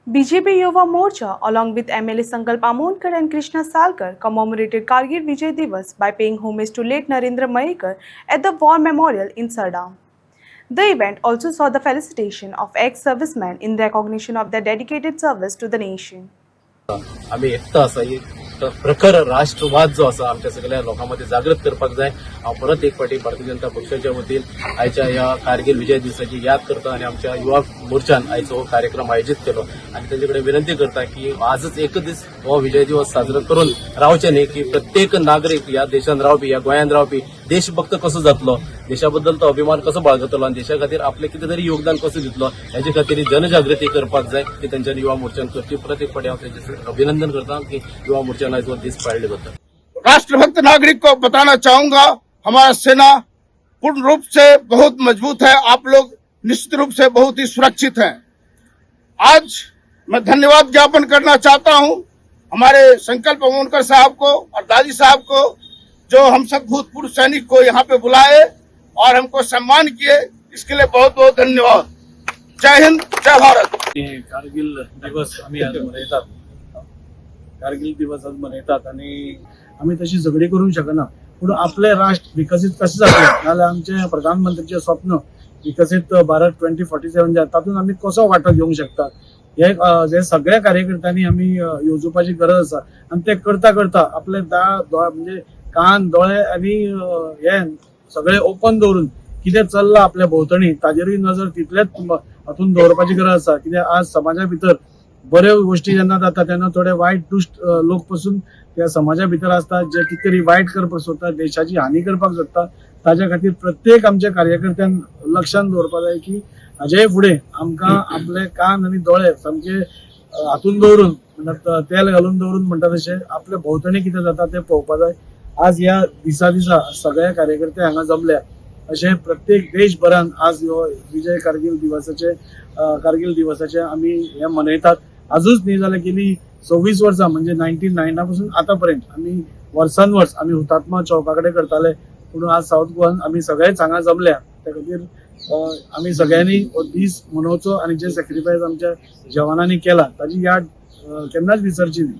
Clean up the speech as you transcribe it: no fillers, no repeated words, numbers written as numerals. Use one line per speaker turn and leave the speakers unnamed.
BJP Yuva Morcha, along with MLA Sankalp Amonkar and Krishna Salkar, commemorated Kargil Vijay Divas by paying homage to late Narendra Maekar at the War Memorial in Sardam. The event also saw the felicitation of ex-servicemen in recognition of their dedicated service to the nation.
आम्ही एकता असा एक प्रखर राष्ट्रवाद जो असा आमच्या सगळ्या लोकांमध्ये जागृत करपाक जाय। हांव परत एक फावटी भारतीय जनता पक्षाच्या वतीन आयच्या या कारगिल विजय दिसाची याद करता आणि आमच्या युवा मोर्चान आयचो कार्यक्रम आयोजित केलो आणि तेंचे कडेन विनंती करता की आजच एक दीस हो विजय दिवस साजरो करून रावचे न्ही की प्रत्येक नागरीक या देशात रावपी या गोंयांत रावपी देशभक्त कसो जातलो, देशाबद्दल तो अभिमान कसो बाळगतलो आणि देशा खातीर आपले कितें तरी योगदान कसो दितलो हेचे खातीर जनजागृती करपाक जाय ती तेंच्यानी युवा मोर्चान करची। परत एक फावटी हांव तेंचे अभिनंदन करता की युवा मोर्चान आयज हो दीस पाळिल्ले बद्दल।
राष्ट्रभक्त नागरिक को बताना चाहूंगा, हमारा सेना पूर्ण रूप से बहुत मजबूत है। आप लोग निश्चित रूप से बहुत ही सुरक्षित हैं। आज मैं धन्यवाद ज्ञापन करना चाहता हूं हमारे संकल्प अमोनकर साहब को और दादी साहब को, जो हम सब भूतपूर्व सैनिक को यहाँ पे बुलाए और हमको सम्मान किए, इसके लिए बहुत बहुत धन्यवाद। जय हिंद, जय भारत।
कारगिल दिवस आम्ही आज मनयतात। कारगिल दिवस आज मनयतात आणि आम्ही तशी झगडी करूंक शकना, पण आपले राष्ट्र विकसित कशें जातले नाल्यार आमचे प्रधानमंत्रीचे स्वप्न विकसित भारत 2047 जे तातूंत आमी कसो वांटो घेवंक शकता हे सगळ्या कार्यकर्त्यांनी आमी येवजोवपाची गरज आसा आणि ते करता करता आपले म्हणजे कान दोळे आणि हे सगळे ओपन दवरून कितें चल्लां आपल्या भोंवतणी ताजेरूय नजर तितलेच हातून दवरपाची गरज आसा। कित्याक आज समाजा भितर बऱ्यो गोष्टी जेन्ना जाता तेन्ना थोडे वायट दुश्ट लोक पासून त्या समाजा भितर असतात जे कितें तरी वायट करपाक सोदतात, देशाची हानी करपाक सोदतात। ताज्या खातीर प्रत्येक आमच्या कार्यकर्त्यांक लक्षात दवरपाक जाय की हाजे फुडें आमकां आपले कान आनी दोळे सामके हातून दवरून तेल घालून दवरून म्हणटा तशें आपल्या भोंवतणी कितें जाता तें पळोवपाक जाय। आज ह्या दिसा सगळ्या कार्यकर्ते हांगा जमल्या अशें प्रत्येक देशभरान आज विजय कारगिल दिवसाचे आमी हे मनयतात। आजूच न्ही जाल्यार गेली 26 वर्सां म्हणजे 1999 पासून आतापर्यंत आमी वर्सांवर्स आमी हुतात्मा चौका कडेन करताले, पूण आज साऊथ गोवान आमी सगळेच हांगा जमल्या त्या खातीर आमी सगळ्यांनी हो दीस मनोवचो आणि जे सॅक्रिफायस आमच्या जवानांनी केला ताची याद केन्नाच विसरची न्ही।